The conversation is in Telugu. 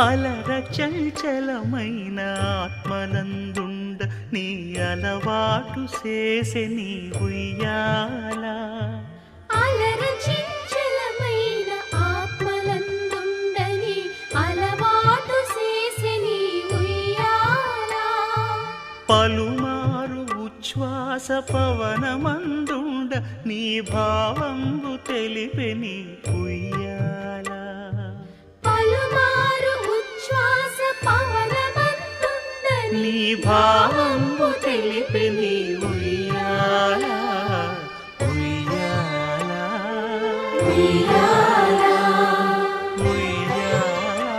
అలర చంచలమైన ఆత్మలందుండ నీ అలవాటు చేసే నీ ఉయ్యాల అలర చంచలమైన ఆత్మలందుండని అలవాటు చేసే నీ ఉయ్యాల పలుమారు ఉచ్ఛ్వాస పవనమందుండ నీ భావంబు తెలిపే నీ ఉయ్యాల పలుమారు ఉచ్ఛ్వాస పవనమందుండని నీ భావంబు తెలిపే